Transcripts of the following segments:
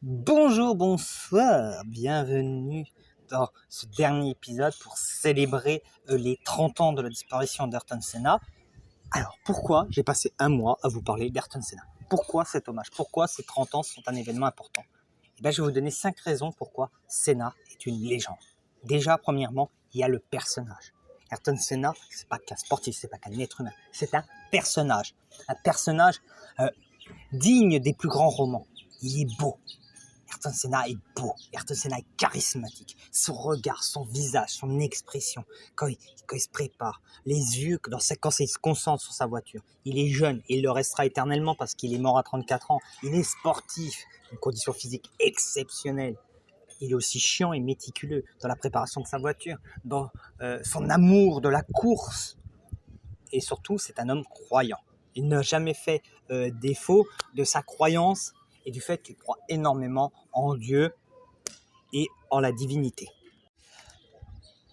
Bonjour, bonsoir, bienvenue dans ce dernier épisode pour célébrer les 30 ans de la disparition d'Ayrton Senna. Alors pourquoi j'ai passé un mois à vous parler d'Ayrton Senna? Pourquoi cet hommage? Pourquoi ces 30 ans sont un événement important? Je vais vous donner 5 raisons pourquoi Senna est une légende. Déjà, premièrement, il y a le personnage. Ayrton Senna, c'est pas qu'un sportif, c'est pas qu'un être humain, c'est un personnage. Un personnage digne des plus grands romans. Il est beau. Ayrton Senna est beau, Ayrton Senna est charismatique, son regard, son visage, son expression, quand il se prépare, les yeux, quand il se concentre sur sa voiture, il est jeune, et il le restera éternellement parce qu'il est mort à 34 ans, il est sportif, une condition physique exceptionnelle, il est aussi chiant et méticuleux dans la préparation de sa voiture, dans son amour de la course, et surtout c'est un homme croyant, il n'a jamais fait défaut de sa croyance et du fait qu'il croit énormément en Dieu et en la divinité.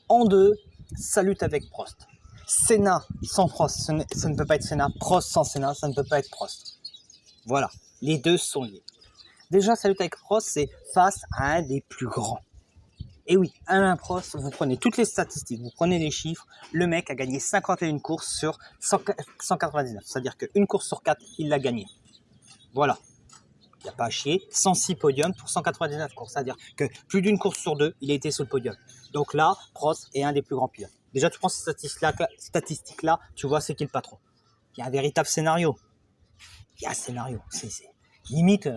En deux, salut avec Prost. Senna sans Prost, ça ne peut pas être Senna. Prost sans Senna, ça ne peut pas être Prost. Voilà, les deux sont liés. Déjà, salut avec Prost, c'est face à un des plus grands. Et oui, Alain Prost, vous prenez toutes les statistiques, vous prenez les chiffres, le mec a gagné 51 courses sur 199. C'est-à-dire qu'une course sur 4, il l'a gagnée. Voilà. Il n'y a pas à chier, 106 podiums pour 199 courses, c'est-à-dire que plus d'une course sur deux, il a été sur le podium. Donc là, Prost est un des plus grands pilotes. Déjà, tu prends ces statistiques-là, tu vois c'est qui le patron. Il y a un véritable scénario. Il y a un scénario. C'est limite,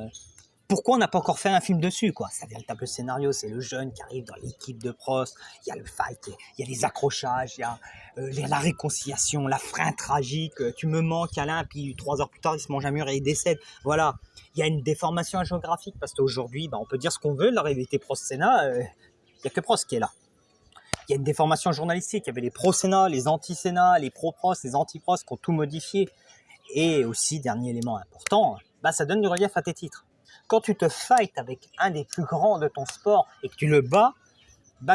pourquoi on n'a pas encore fait un film dessus, quoi? C'est un véritable scénario, c'est le jeune qui arrive dans l'équipe de Prost, il y a le fight, il y a les accrochages, il y a la réconciliation, la fin tragique, tu me manques Alain, puis 3 heures plus tard, il se mange un mur et il décède. Voilà. Il y a une déformation géographique parce qu'aujourd'hui, on peut dire ce qu'on veut, la rivalité Prost-Senna, il n'y a que Prost qui est là. Il y a une déformation journalistique, il y avait les pro-Senna, les anti-Senna, les pro-Prost, les anti-Prost qui ont tout modifié. Et aussi, dernier élément important, ça donne du relief à tes titres. Quand tu te fights avec un des plus grands de ton sport et que tu le bats,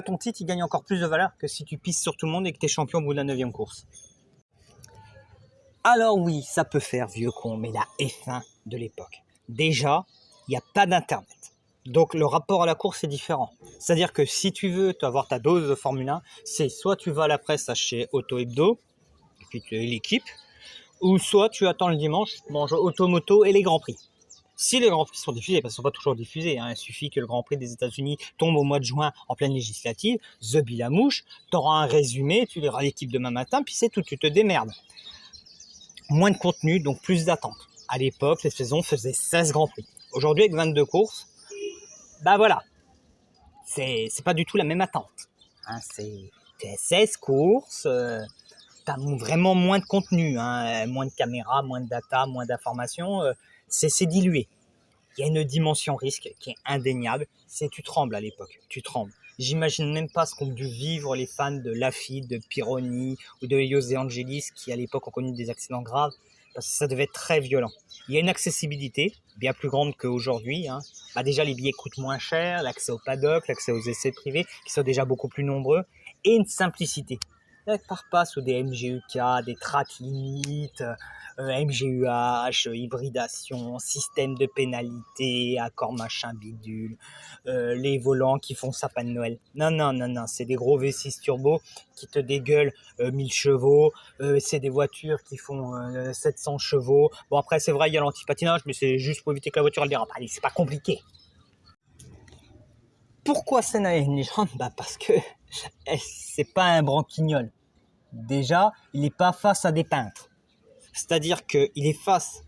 ton titre il gagne encore plus de valeur que si tu pisses sur tout le monde et que tu es champion au bout de la 9e course. Alors oui, ça peut faire vieux con, mais la F1 de l'époque. Déjà, il n'y a pas d'internet. Donc le rapport à la course est différent. C'est-à-dire que si tu veux avoir ta dose de Formule 1, c'est soit tu vas à la presse chez Auto Hebdo, et puis tu es l'équipe, ou soit tu attends le dimanche, tu manges Automoto et les Grands Prix. Si les Grands Prix sont diffusés, parce qu'ils ne sont pas toujours diffusés, il suffit que le Grand Prix des États-Unis tombe au mois de juin en pleine législative, the bilamouche, tu auras un résumé, tu liras l'équipe demain matin, puis c'est tout, tu te démerdes. Moins de contenu, donc plus d'attente. À l'époque, les saisons faisaient 16 Grands Prix. Aujourd'hui, avec 22 courses, voilà, c'est pas du tout la même attente. C'est 16 courses, t'as vraiment moins de contenu, moins de caméras, moins de data, moins d'informations, c'est dilué. Il y a une dimension risque qui est indéniable, c'est tu trembles à l'époque, tu trembles. J'imagine même pas ce qu'ont dû vivre les fans de Laffite, de Pironi ou de Jos De Angelis qui à l'époque ont connu des accidents graves, parce que ça devait être très violent. Il y a une accessibilité bien plus grande qu'aujourd'hui. Déjà, les billets coûtent moins cher, l'accès au paddock, l'accès aux essais privés, qui sont déjà beaucoup plus nombreux, et une simplicité. Ne pars pas sous des MGUK, des track limites, MGUH, hybridation, système de pénalité, accord machin bidule, les volants qui font sapin de Noël. Non, c'est des gros V6 turbo qui te dégueulent 1000 chevaux, c'est des voitures qui font 700 chevaux. Bon, après, c'est vrai, il y a l'antipatinage, mais c'est juste pour éviter que la voiture elle dérape. Allez, c'est pas compliqué. Pourquoi Senna est une légende? Parce que c'est pas un branquignol. Déjà, il n'est pas face à des peintres. C'est-à-dire qu'il est face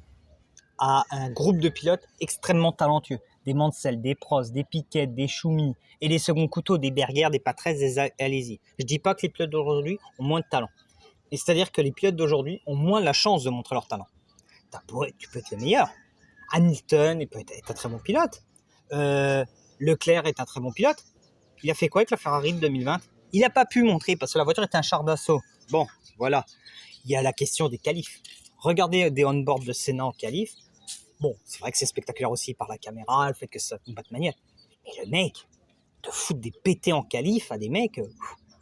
à un groupe de pilotes extrêmement talentueux. Des Mansell, des Prost, des Piquet, des Schumi, et les seconds couteaux, des Berger, des Patrese, des Alesi. Je dis pas que les pilotes d'aujourd'hui ont moins de talent. Et c'est-à-dire que les pilotes d'aujourd'hui ont moins la chance de montrer leur talent. Tu peux être le meilleur. Hamilton est un très bon pilote. Leclerc est un très bon pilote. Il a fait quoi avec la Ferrari de 2020 ? Il n'a pas pu montrer parce que la voiture était un char d'assaut. Bon, voilà. Il y a la question des qualifs. Regardez des on-board de Senna en qualif. Bon, c'est vrai que c'est spectaculaire aussi par la caméra, le fait que ça tombe pas de manière. Mais le mec, te foutre des pétés en qualif à des mecs,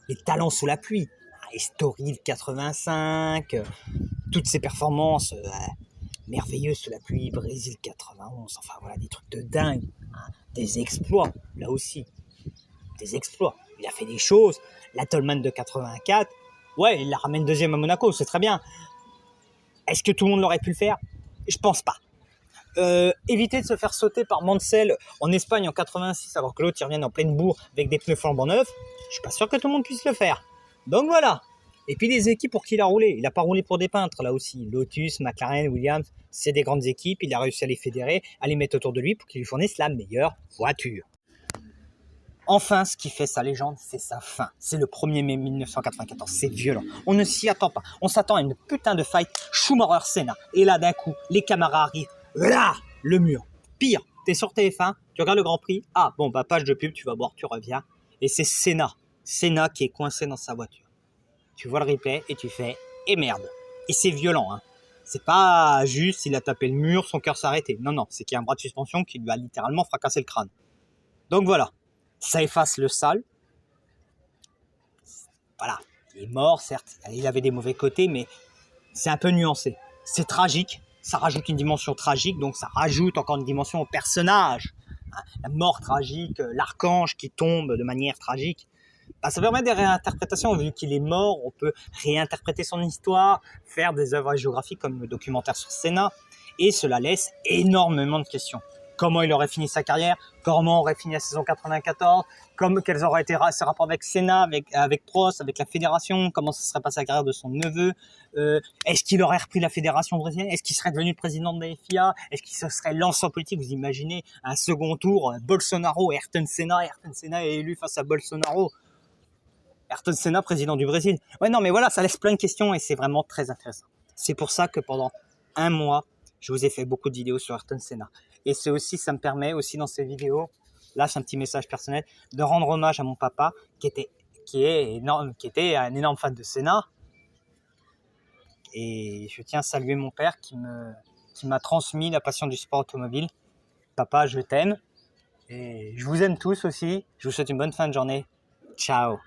les talents sous la pluie. Estoril 85, toutes ces performances merveilleuses sous la pluie, Brésil 91, enfin voilà, des trucs de dingue. des exploits, là aussi. Des exploits. Il a fait des choses. La Tolman de 84, ouais, il la ramène deuxième à Monaco, c'est très bien. Est-ce que tout le monde l'aurait pu le faire? Je pense pas. Éviter de se faire sauter par Mansell en Espagne en 86 alors que l'autre il revient en pleine bourre avec des pneus flambant neufs, je suis pas sûr que tout le monde puisse le faire. Donc voilà. Et puis les équipes pour qui il a roulé. Il a pas roulé pour des peintres là aussi. Lotus, McLaren, Williams, c'est des grandes équipes. Il a réussi à les fédérer, à les mettre autour de lui pour qu'ils lui fournissent la meilleure voiture. Enfin, ce qui fait sa légende, c'est sa fin. C'est le 1er mai 1994. C'est violent. On ne s'y attend pas. On s'attend à une putain de fight Schumacher-Senna. Et là, d'un coup, les camarades arrivent. Là, le mur. Pire, t'es sur TF1, tu regardes le Grand Prix. Ah, bon, bah, page de pub, tu vas boire, tu reviens. Et c'est Senna. Senna qui est coincé dans sa voiture. Tu vois le replay et tu fais « Et merde !» Et c'est violent, hein. C'est pas juste, il a tapé le mur, son cœur s'est arrêté. Non, non, c'est qu'il y a un bras de suspension qui lui a littéralement fracassé le crâne. Donc voilà. Ça efface le sale. Voilà, il est mort, certes, il avait des mauvais côtés, mais c'est un peu nuancé. C'est tragique, ça rajoute une dimension tragique, donc ça rajoute encore une dimension au personnage. La mort tragique, l'archange qui tombe de manière tragique. Bah, ça permet des réinterprétations, vu qu'il est mort, on peut réinterpréter son histoire, faire des œuvres géographiques comme le documentaire sur Senna, et cela laisse énormément de questions. Comment il aurait fini sa carrière, comment aurait fini la saison 94, quels auraient été ses rapports avec Senna, avec Prost, avec la fédération, comment se serait passé la carrière de son neveu, est-ce qu'il aurait repris la fédération brésilienne, est-ce qu'il serait devenu le président de la FIA, est-ce qu'il se serait lancé en politique, vous imaginez un second tour, Bolsonaro et Ayrton Senna est élu face à Bolsonaro, Ayrton Senna, président du Brésil. Ouais, non, mais voilà, ça laisse plein de questions et c'est vraiment très intéressant. C'est pour ça que pendant un mois, je vous ai fait beaucoup de vidéos sur Ayrton Senna. Et c'est aussi, ça me permet aussi dans ces vidéos, là c'est un petit message personnel, de rendre hommage à mon papa qui était un énorme fan de Senna. Et je tiens à saluer mon père qui m'a transmis la passion du sport automobile. Papa, je t'aime. Et je vous aime tous aussi. Je vous souhaite une bonne fin de journée. Ciao.